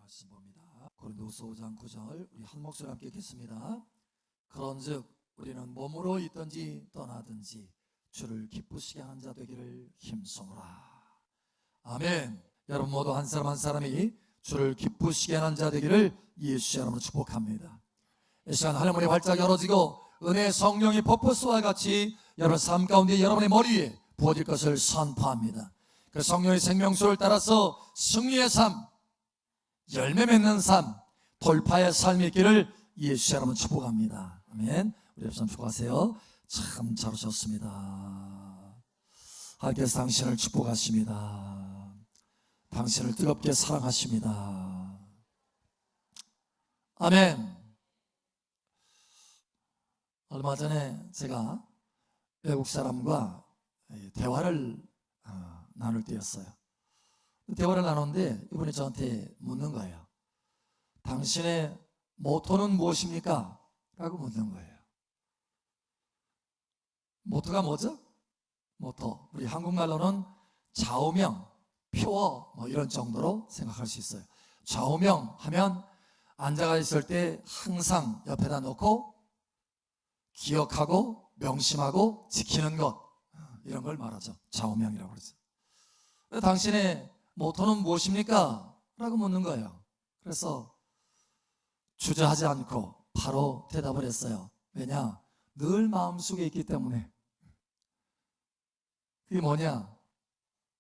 말씀 봅니다. 고린도후서 5장 9절을 우리 한 목소리 함께 읽겠습니다. 그런즉 우리는 몸으로 있든지 떠나든지 주를 기쁘시게 하는 자 되기를 힘써라. 아멘. 여러분 모두 한 사람 한 사람이 주를 기쁘시게 하는 자 되기를 예수의 이름으로 축복합니다. 이 시간 하늘문이 활짝 열어지고 은혜의 성령이 퍼포스와 같이 여러분 삶 가운데 여러분의 머리에 부어질 것을 선포합니다. 그 성령의 생명수를 따라서 승리의 삶, 열매 맺는 삶, 돌파의 삶이 있기를 예수의 이름으로 축복합니다. 아멘. 우리 여러분 축복하세요. 참 잘 오셨습니다. 하나님께서 당신을 축복하십니다. 당신을 뜨겁게 사랑하십니다. 아멘. 얼마 전에 제가 외국 사람과 대화를 나눌 때였어요. 대화를 나누는데 이분이 저한테 묻는 거예요. 당신의 모토는 무엇입니까? 라고 묻는 거예요. 모토가 뭐죠? 모토, 우리 한국말로는 좌우명, 표어 뭐 이런 정도로 생각할 수 있어요. 좌우명 하면 앉아가 있을 때 항상 옆에다 놓고 기억하고 명심하고 지키는 것, 이런 걸 말하죠. 좌우명이라고 그러죠. 당신의 모토는 무엇입니까? 라고 묻는 거예요. 그래서 주저하지 않고 바로 대답을 했어요. 왜냐? 늘 마음속에 있기 때문에. 그게 뭐냐?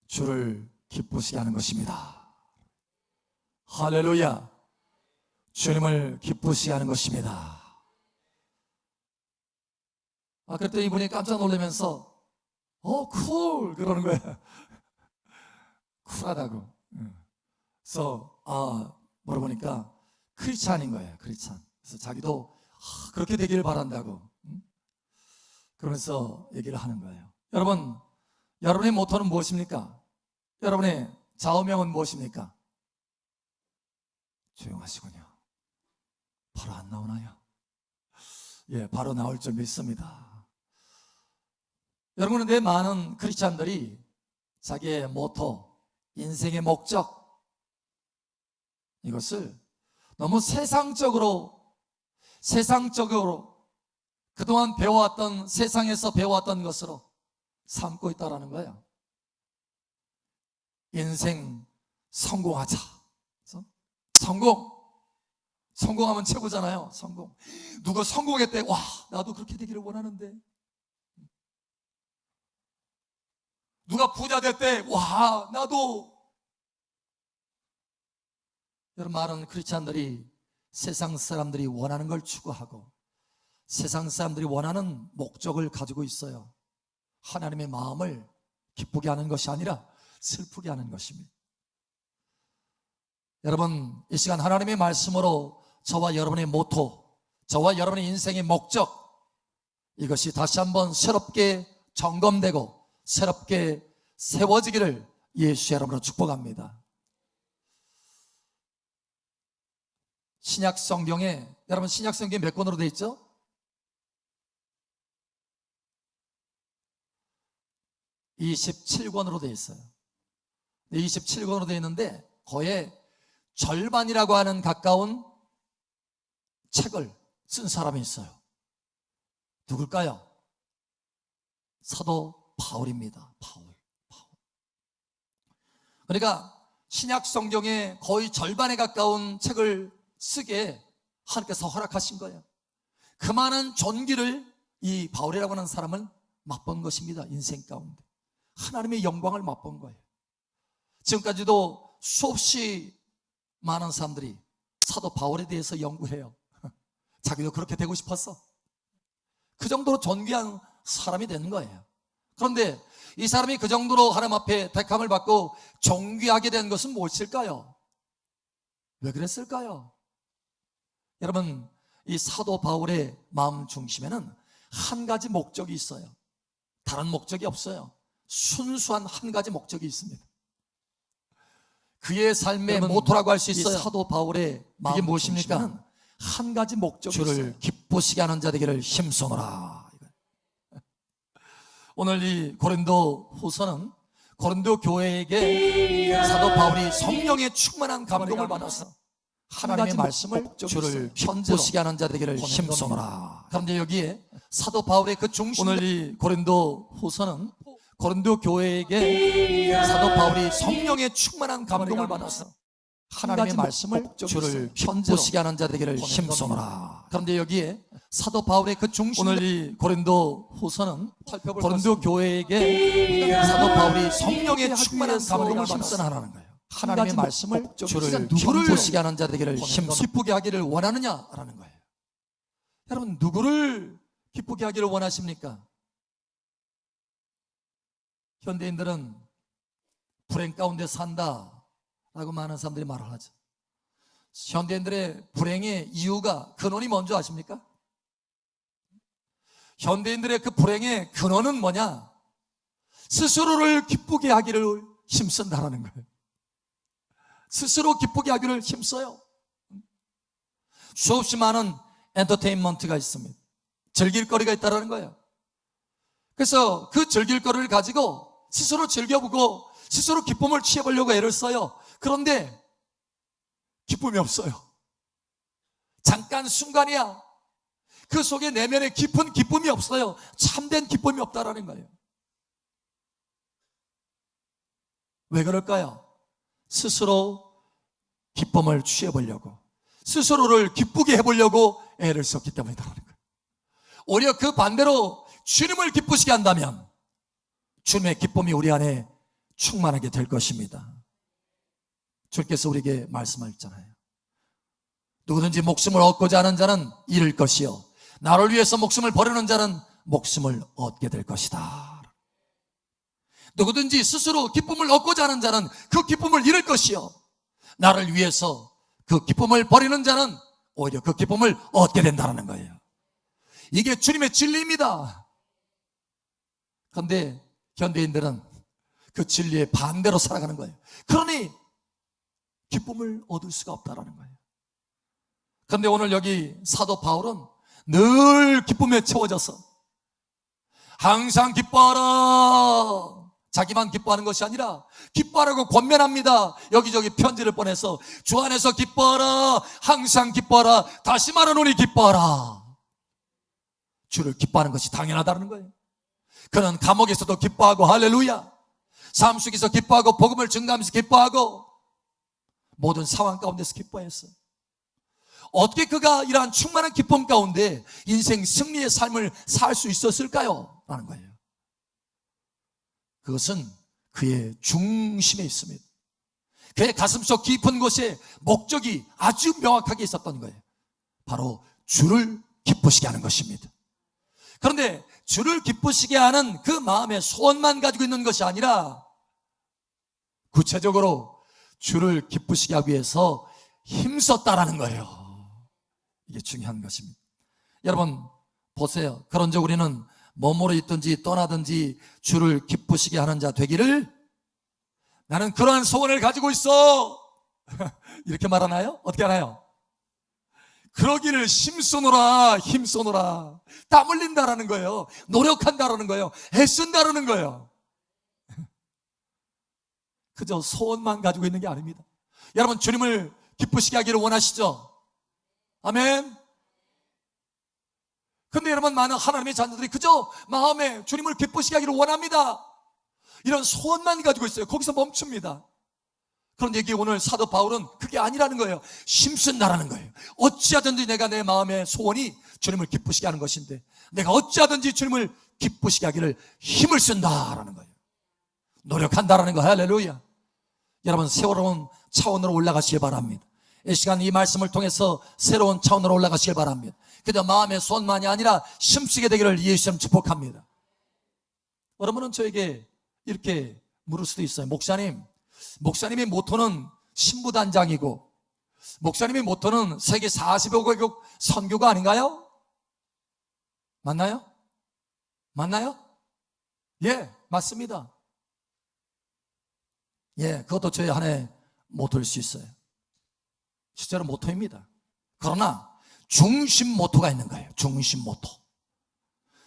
주를 기쁘시게 하는 것입니다. 할렐루야. 주님을 기쁘시게 하는 것입니다. 그때 이분이 깜짝 놀라면서 쿨 그러는 거예요. 쿨하다고. 그래서 물어보니까 크리스찬인 거예요. 크리스찬. 그래서 자기도 그렇게 되기를 바란다고. 그러면서 얘기를 하는 거예요. 여러분, 여러분의 모토는 무엇입니까? 여러분의 좌우명은 무엇입니까? 조용하시군요. 바로 안 나오나요? 예, 바로 나올 줄 믿습니다. 여러분은 내 많은 크리스찬들이 자기의 모토, 인생의 목적, 이것을 너무 세상적으로 그동안 배워왔던, 세상에서 배워왔던 것으로 삼고 있다라는 거예요. 인생 성공하자. 그래서 성공하면 최고잖아요. 성공. 누가 성공했대. 와, 나도 그렇게 되기를 원하는데. 누가 부자 됐대. 와, 나도. 여러분, 많은 크리스찬들이 세상 사람들이 원하는 걸 추구하고 세상 사람들이 원하는 목적을 가지고 있어요. 하나님의 마음을 기쁘게 하는 것이 아니라 슬프게 하는 것입니다. 여러분, 이 시간 하나님의 말씀으로 저와 여러분의 모토, 저와 여러분의 인생의 목적, 이것이 다시 한번 새롭게 점검되고 새롭게 세워지기를 예수의 이름으로 축복합니다. 신약 성경에, 여러분 신약 성경에 몇 권으로 되어 있죠? 27권으로 되어 있어요. 27권으로 되어 있는데 거의 절반이라고 하는 가까운 책을 쓴 사람이 있어요. 누굴까요? 사도 바울입니다. 바울. 그러니까 신약 성경의 거의 절반에 가까운 책을 쓰게 하나님께서 허락하신 거예요. 그 많은 존귀를 이 바울이라고 하는 사람은 맛본 것입니다. 인생 가운데 하나님의 영광을 맛본 거예요. 지금까지도 수없이 많은 사람들이 사도 바울에 대해서 연구해요. 자기도 그렇게 되고 싶었어. 그 정도로 존귀한 사람이 되는 거예요. 그런데 이 사람이 그 정도로 하나님 앞에 택함을 받고 존귀하게 된 것은 무엇일까요? 왜 그랬을까요? 여러분, 이 사도 바울의 마음 중심에는 한 가지 목적이 있어요. 다른 목적이 없어요. 순수한 한 가지 목적이 있습니다. 그의 삶의 모토라고 할 수 있어요. 사도 바울의 마음, 이게 무엇입니까? 한 가지 목적이 있어요. 주를 기쁘시게 하는 자 되기를 힘써라. 오늘 이 고린도 후서는 고린도 교회에게 사도 바울이 성령의 충만한 감동을 받아서 하나님의 말씀을 주를 편보시게 하는 자 되기를 힘쓰노라. 그런데 여기에 사도 바울의 그 중심, 오늘 이 고린도 후서는 고린도 교회에게 사도 바울이 성령의 충만한 감동을 받아서 하나님의 말씀을 주를 편보시게 하는 자 되기를 힘쓰노라. 그런데 여기에 사도 바울의 그 중심, 오늘 이 고린도 후서는 고린도 교회에게 사도 바울이 성령의 충만한 감동을 힘쓰라는 거예요. 하나님의 말씀을 주를 편보시게 하는 자 되기를 기쁘게 하기를 원하느냐라는 거예요. 여러분, 누구를 기쁘게 하기를 원하십니까? 현대인들은 불행 가운데 산다라고 많은 사람들이 말을 하죠. 현대인들의 불행의 이유가, 근원이 뭔지 아십니까? 현대인들의 그 불행의 근원은 뭐냐? 스스로를 기쁘게 하기를 힘쓴다라는 거예요. 스스로 기쁘게 하기를 힘써요. 수없이 많은 엔터테인먼트가 있습니다. 즐길 거리가 있다는 거예요. 그래서 그 즐길 거리를 가지고 스스로 즐겨보고 스스로 기쁨을 취해보려고 애를 써요. 그런데 기쁨이 없어요. 잠깐 순간이야. 그 속에 내면에 깊은 기쁨이 없어요. 참된 기쁨이 없다라는 거예요. 왜 그럴까요? 스스로 기쁨을 취해보려고, 스스로를 기쁘게 해보려고 애를 썼기 때문이라는 거예요. 오히려 그 반대로 주님을 기쁘시게 한다면 주님의 기쁨이 우리 안에 충만하게 될 것입니다. 주께서 우리에게 말씀하셨잖아요. 누구든지 목숨을 얻고자 하는 자는 잃을 것이요, 나를 위해서 목숨을 버리는 자는 목숨을 얻게 될 것이다. 누구든지 스스로 기쁨을 얻고자 하는 자는 그 기쁨을 잃을 것이요, 나를 위해서 그 기쁨을 버리는 자는 오히려 그 기쁨을 얻게 된다는 거예요. 이게 주님의 진리입니다. 그런데 현대인들은 그 진리의 반대로 살아가는 거예요. 그러니 기쁨을 얻을 수가 없다는 거예요. 그런데 오늘 여기 사도 바울은 늘 기쁨에 채워져서 항상 기뻐하라, 자기만 기뻐하는 것이 아니라 기뻐하라고 권면합니다. 여기저기 편지를 보내서 주 안에서 기뻐하라, 항상 기뻐하라, 다시 말하노니 기뻐하라. 주를 기뻐하는 것이 당연하다는 거예요. 그는 감옥에서도 기뻐하고, 할렐루야, 삶 속에서 기뻐하고, 복음을 증가하면서 기뻐하고, 모든 상황 가운데서 기뻐했어요. 어떻게 그가 이러한 충만한 기쁨 가운데 인생 승리의 삶을 살 수 있었을까요? 라는 거예요. 그것은 그의 중심에 있습니다. 그의 가슴속 깊은 곳에 목적이 아주 명확하게 있었던 거예요. 바로 주를 기쁘시게 하는 것입니다. 그런데 주를 기쁘시게 하는 그 마음의 소원만 가지고 있는 것이 아니라 구체적으로 주를 기쁘시게 하기 위해서 힘썼다라는 거예요. 이게 중요한 것입니다. 여러분 보세요. 그런즉 우리는 몸으로 있든지 떠나든지 주를 기쁘시게 하는 자 되기를, 나는 그러한 소원을 가지고 있어 이렇게 말하나요? 어떻게 하나요? 그러기를 힘쓰노라, 힘쓰노라. 땀 흘린다라는 거예요. 노력한다라는 거예요. 애쓴다라는 거예요. 그저 소원만 가지고 있는 게 아닙니다. 여러분 주님을 기쁘시게 하기를 원하시죠? 아멘. 근데 여러분, 많은 하나님의 자녀들이 그저 마음에 주님을 기쁘시게 하기를 원합니다. 이런 소원만 가지고 있어요. 거기서 멈춥니다. 그런데 여기 오늘 사도 바울은 그게 아니라는 거예요. 힘쓴다라는 거예요. 어찌하든지 내가 내 마음의 소원이 주님을 기쁘시게 하는 것인데, 내가 어찌하든지 주님을 기쁘시게 하기를 힘을 쓴다라는 거예요. 노력한다라는 거예요. 할렐루야. 여러분 새로운 차원으로 올라가시길 바랍니다. 이 시간 이 말씀을 통해서 새로운 차원으로 올라가시길 바랍니다. 그저 마음의 소원만이 아니라 힘쓰게 되기를 예수님 축복합니다. 여러분은 저에게 이렇게 물을 수도 있어요. 목사님의 모토는 신부단장이고 목사님의 모토는 세계 45개국 선교가 아닌가요? 맞나요? 맞나요? 예, 맞습니다. 예, 그것도 저의 하나의 모토일 수 있어요. 실제로 모토입니다. 그러나 중심 모토가 있는 거예요. 중심 모토,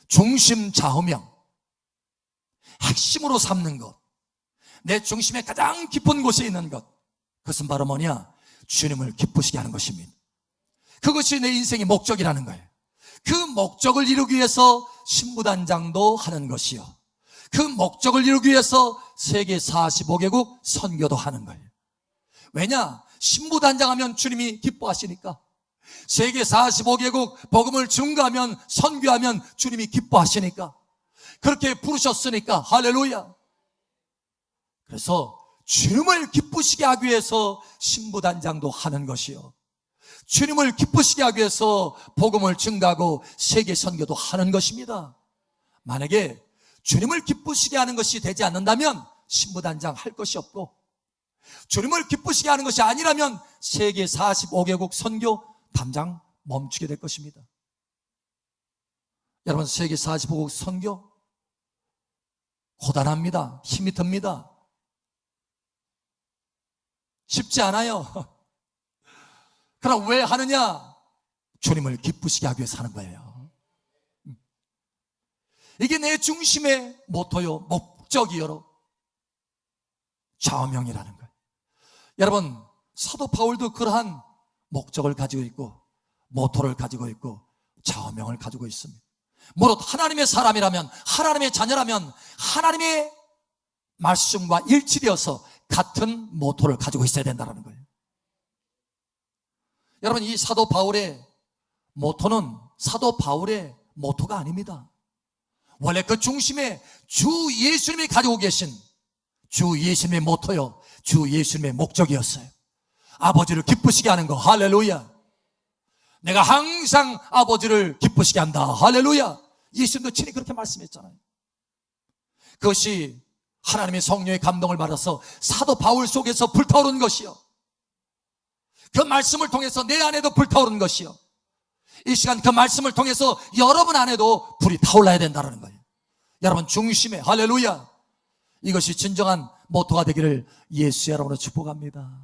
중심 좌우명, 핵심으로 삼는 것, 내 중심의 가장 깊은 곳에 있는 것, 그것은 바로 뭐냐? 주님을 기쁘시게 하는 것입니다. 그것이 내 인생의 목적이라는 거예요. 그 목적을 이루기 위해서 신부단장도 하는 것이요, 그 목적을 이루기 위해서 세계 45개국 선교도 하는 거예요. 왜냐? 신부단장하면 주님이 기뻐하시니까. 세계 45개국 복음을 증거하면, 선교하면 주님이 기뻐하시니까. 그렇게 부르셨으니까. 할렐루야. 그래서 주님을 기쁘시게 하기 위해서 신부단장도 하는 것이요, 주님을 기쁘시게 하기 위해서 복음을 증가하고 세계 선교도 하는 것입니다. 만약에 주님을 기쁘시게 하는 것이 되지 않는다면 신부단장 할 것이 없고, 주님을 기쁘시게 하는 것이 아니라면 세계 45개국 선교 당장 멈추게 될 것입니다. 여러분, 세계 45개국 선교 고단합니다. 힘이 듭니다. 쉽지 않아요. 그럼 왜 하느냐? 주님을 기쁘시게 하기 위해서 하는 거예요. 이게 내 중심의 모토요, 목적이요, 좌우명이라는 거예요. 여러분, 사도 바울도 그러한 목적을 가지고 있고, 모토를 가지고 있고, 좌우명을 가지고 있습니다. 무릇 하나님의 사람이라면, 하나님의 자녀라면 하나님의 말씀과 일치되어서 같은 모토를 가지고 있어야 된다는 거예요. 여러분, 이 사도 바울의 모토는 사도 바울의 모토가 아닙니다. 원래 그 중심에 주 예수님이 가지고 계신 주 예수님의 모토요, 주 예수님의 목적이었어요. 아버지를 기쁘시게 하는 거. 할렐루야. 내가 항상 아버지를 기쁘시게 한다. 할렐루야. 예수님도 친히 그렇게 말씀했잖아요. 그것이 하나님의 성령의 감동을 받아서 사도 바울 속에서 불타오르는 것이요, 그 말씀을 통해서 내 안에도 불타오르는 것이요, 이 시간 그 말씀을 통해서 여러분 안에도 불이 타올라야 된다는 거예요. 여러분 중심에, 할렐루야, 이것이 진정한 모토가 되기를 예수의 이름으로 축복합니다.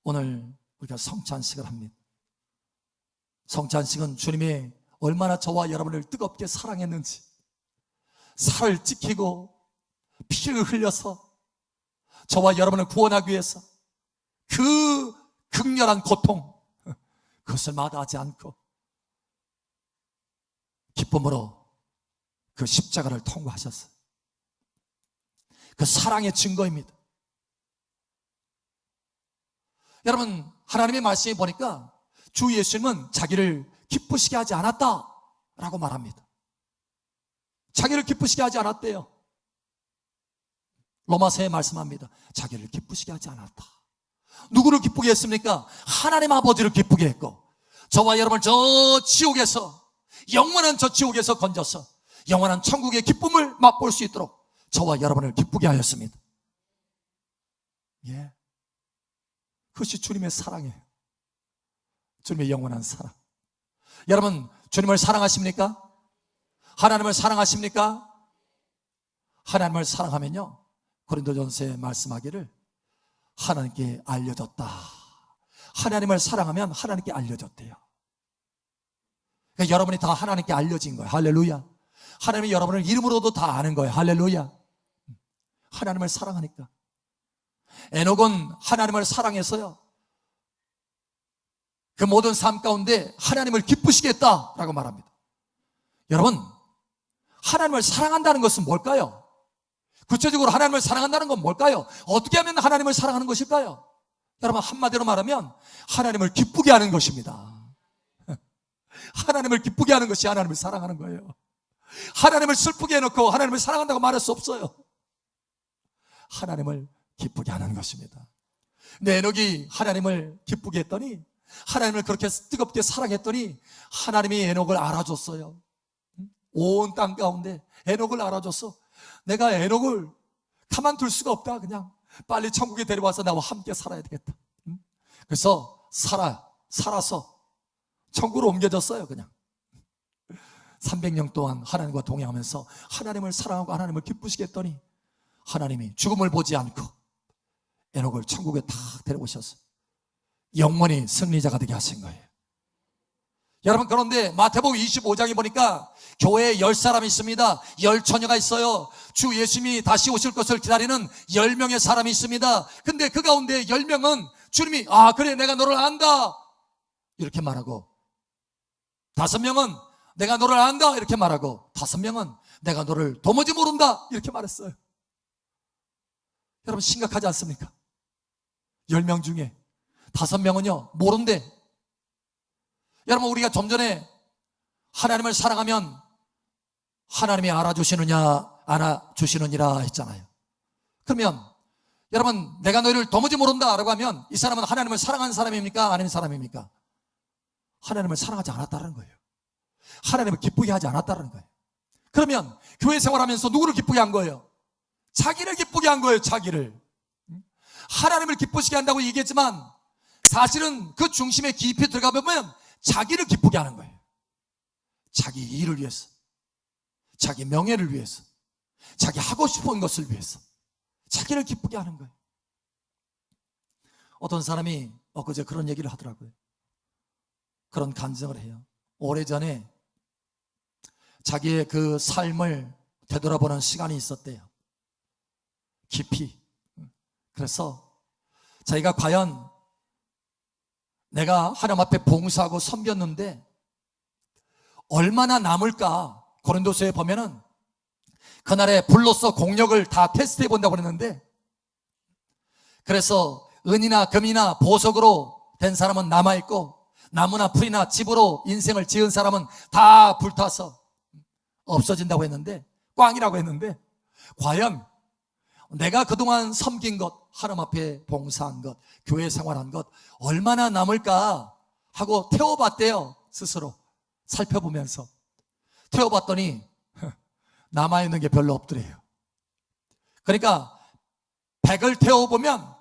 오늘 우리가 성찬식을 합니다. 성찬식은 주님이 얼마나 저와 여러분을 뜨겁게 사랑했는지, 살을 찢기고 피를 흘려서 저와 여러분을 구원하기 위해서 그 극렬한 고통, 그것을 마다하지 않고 기쁨으로 그 십자가를 통과하셨어요. 그 사랑의 증거입니다. 여러분, 하나님의 말씀에 보니까 주 예수님은 자기를 기쁘시게 하지 않았다라고 말합니다. 자기를 기쁘시게 하지 않았대요. 로마서에 말씀합니다. 자기를 기쁘시게 하지 않았다. 누구를 기쁘게 했습니까? 하나님 아버지를 기쁘게 했고, 저와 여러분을 저 지옥에서, 영원한 저 지옥에서 건져서 영원한 천국의 기쁨을 맛볼 수 있도록 저와 여러분을 기쁘게 하였습니다. 예, 그것이 주님의 사랑이에요. 주님의 영원한 사랑. 여러분, 주님을 사랑하십니까? 하나님을 사랑하십니까? 하나님을 사랑하면요, 고린도전서에 말씀하기를 하나님께 알려졌다. 하나님을 사랑하면 하나님께 알려졌대요. 그러니까 여러분이 다 하나님께 알려진 거예요. 할렐루야. 하나님이 여러분을 이름으로도 다 아는 거예요. 할렐루야. 하나님을 사랑하니까. 에녹은 하나님을 사랑해서요, 그 모든 삶 가운데 하나님을 기쁘시게 했다라고 말합니다. 여러분, 하나님을 사랑한다는 것은 뭘까요? 구체적으로 하나님을 사랑한다는 건 뭘까요? 어떻게 하면 하나님을 사랑하는 것일까요? 여러분, 한마디로 말하면 하나님을 기쁘게 하는 것입니다. 하나님을 기쁘게 하는 것이 하나님을 사랑하는 거예요. 하나님을 슬프게 해놓고 하나님을 사랑한다고 말할 수 없어요. 하나님을 기쁘게 하는 것입니다. 근데 에녹이 하나님을 기쁘게 했더니, 하나님을 그렇게 뜨겁게 사랑했더니 하나님이 에녹을 알아줬어요. 온 땅 가운데 에녹을 알아줬어. 내가 에녹을 가만둘 수가 없다. 그냥 빨리 천국에 데려와서 나와 함께 살아야 되겠다. 그래서 살아서 천국으로 옮겨졌어요. 그냥 300년 동안 하나님과 동행하면서 하나님을 사랑하고 하나님을 기쁘시게 했더니 하나님이 죽음을 보지 않고 에녹을 천국에 탁 데려오셔서 영원히 승리자가 되게 하신 거예요. 여러분, 그런데 마태복음 25장에 보니까 교회에 10사람이 있습니다. 10처녀가 있어요. 주 예수님이 다시 오실 것을 기다리는 10명의 사람이 있습니다. 근데 그 가운데 10명은 주님이 그래, 내가 너를 안다 이렇게 말하고, 5명은 내가 너를 안다 이렇게 말하고, 5명은 내가 너를 도무지 모른다 이렇게 말했어요. 여러분, 심각하지 않습니까? 10명 중에 5명은요 모른대. 여러분, 우리가 좀 전에 하나님을 사랑하면 하나님이 알아주시느냐 알아주시느니라 했잖아요. 그러면 여러분, 내가 너희를 도무지 모른다 라고 하면 이 사람은 하나님을 사랑하는 사람입니까? 아닌 사람입니까? 하나님을 사랑하지 않았다는 거예요. 하나님을 기쁘게 하지 않았다는 거예요. 그러면 교회 생활하면서 누구를 기쁘게 한 거예요? 자기를 기쁘게 한 거예요. 자기를. 하나님을 기쁘시게 한다고 얘기했지만 사실은 그 중심에 깊이 들어가 보면 자기를 기쁘게 하는 거예요. 자기 일을 위해서, 자기 명예를 위해서, 자기 하고 싶은 것을 위해서 자기를 기쁘게 하는 거예요. 어떤 사람이 엊그제 그런 얘기를 하더라고요. 그런 간증을 해요. 오래전에 자기의 그 삶을 되돌아보는 시간이 있었대요. 깊이. 그래서 자기가 과연 내가 하나님 앞에 봉사하고 섬겼는데 얼마나 남을까? 고린도서에 보면은 그날의 불로서 공력을 다 테스트해 본다고 그랬는데, 그래서 은이나 금이나 보석으로 된 사람은 남아있고 나무나 풀이나 집으로 인생을 지은 사람은 다 불타서 없어진다고 했는데, 꽝이라고 했는데, 과연 내가 그동안 섬긴 것, 하나님 앞에 봉사한 것, 교회 생활한 것 얼마나 남을까 하고 태워봤대요. 스스로 살펴보면서 태워봤더니 남아있는 게 별로 없더래요. 그러니까 100을 태워보면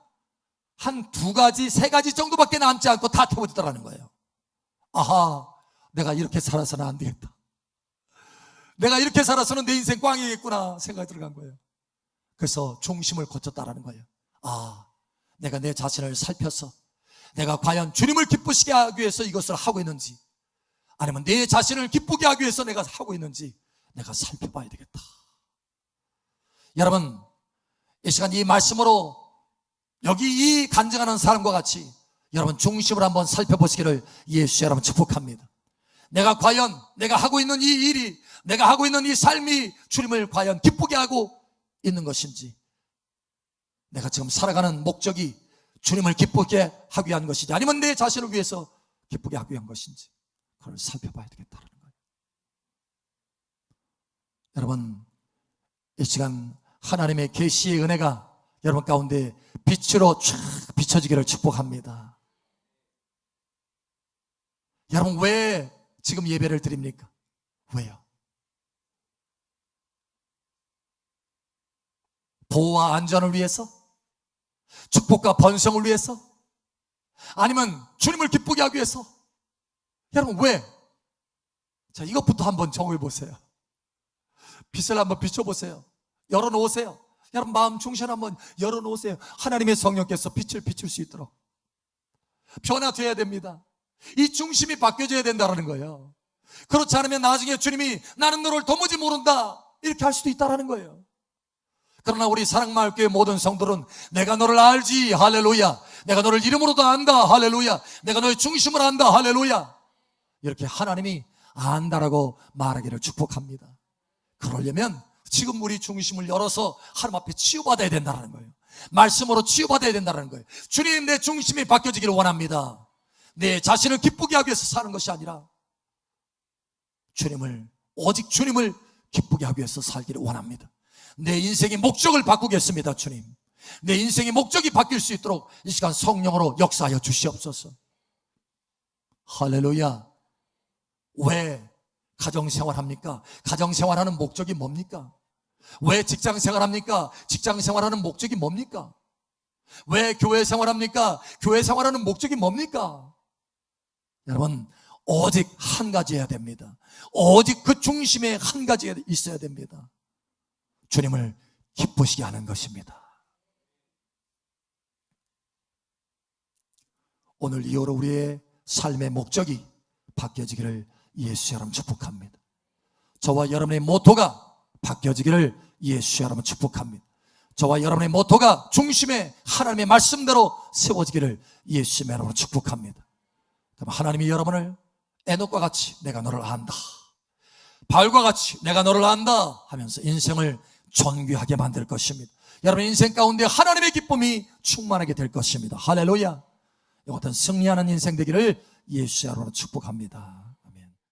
한 2가지, 3가지 정도밖에 남지 않고 다 태워지더라는 거예요. 아하, 내가 이렇게 살아서는 안 되겠다. 내가 이렇게 살아서는 내 인생 꽝이겠구나 생각이 들어간 거예요. 그래서 중심을 고쳤다라는 거예요. 내가 내 자신을 살펴서 내가 과연 주님을 기쁘시게 하기 위해서 이것을 하고 있는지, 아니면 내 자신을 기쁘게 하기 위해서 내가 하고 있는지 내가 살펴봐야 되겠다. 여러분, 이 시간 이 말씀으로 여기 이 간증하는 사람과 같이 여러분 중심을 한번 살펴보시기를 예수 여러분 축복합니다. 내가 과연 내가 하고 있는 이 일이, 내가 하고 있는 이 삶이 주님을 과연 기쁘게 하고 있는 것인지, 내가 지금 살아가는 목적이 주님을 기쁘게 하기 위한 것인지, 아니면 내 자신을 위해서 기쁘게 하기 위한 것인지, 그걸 살펴봐야 되겠다는 거예요. 여러분, 이 시간 하나님의 계시의 은혜가 여러분 가운데 빛으로 쫙 비춰지기를 축복합니다. 여러분, 왜 지금 예배를 드립니까? 왜요? 보호와 안전을 위해서? 축복과 번성을 위해서? 아니면 주님을 기쁘게 하기 위해서? 여러분, 왜? 자, 이것부터 한번 정해 보세요. 빛을 한번 비춰보세요. 열어놓으세요. 여러분, 마음 중심 한번 열어놓으세요. 하나님의 성령께서 빛을 비출 수 있도록 변화되어야 됩니다. 이 중심이 바뀌어져야 된다는 거예요. 그렇지 않으면 나중에 주님이 나는 너를 도무지 모른다 이렇게 할 수도 있다는 거예요. 그러나 우리 사랑마을교회 모든 성도는 내가 너를 알지, 할렐루야. 내가 너를 이름으로도 안다, 할렐루야. 내가 너의 중심을 안다, 할렐루야. 이렇게 하나님이 안다라고 말하기를 축복합니다. 그러려면 지금 우리 중심을 열어서 하나님 앞에 치유받아야 된다는 거예요. 말씀으로 치유받아야 된다는 거예요. 주님, 내 중심이 바뀌어지기를 원합니다. 내 자신을 기쁘게 하기 위해서 사는 것이 아니라 오직 주님을 기쁘게 하기 위해서 살기를 원합니다. 내 인생의 목적을 바꾸겠습니다. 주님, 내 인생의 목적이 바뀔 수 있도록 이 시간 성령으로 역사하여 주시옵소서. 할렐루야. 왜 가정생활합니까? 가정생활하는 목적이 뭡니까? 왜 직장생활합니까? 직장생활하는 목적이 뭡니까? 왜 교회생활합니까? 교회생활하는 목적이 뭡니까? 여러분, 오직 한 가지여야 됩니다. 오직 그 중심에 한 가지가 있어야 됩니다. 주님을 기쁘시게 하는 것입니다. 오늘 이후로 우리의 삶의 목적이 바뀌어지기를 예수 여러분 축복합니다. 저와 여러분의 모토가 바뀌어지기를 예수 여러분 축복합니다. 저와 여러분의 모토가 중심에 하나님의 말씀대로 세워지기를 예수 여러분 축복합니다. 그럼 하나님이 여러분을 에녹과 같이 내가 너를 안다, 바울과 같이 내가 너를 안다 하면서 인생을 존귀하게 만들 것입니다. 여러분의 인생 가운데 하나님의 기쁨이 충만하게 될 것입니다. 할렐루야. 이것은 승리하는 인생 되기를 예수 여러분 축복합니다.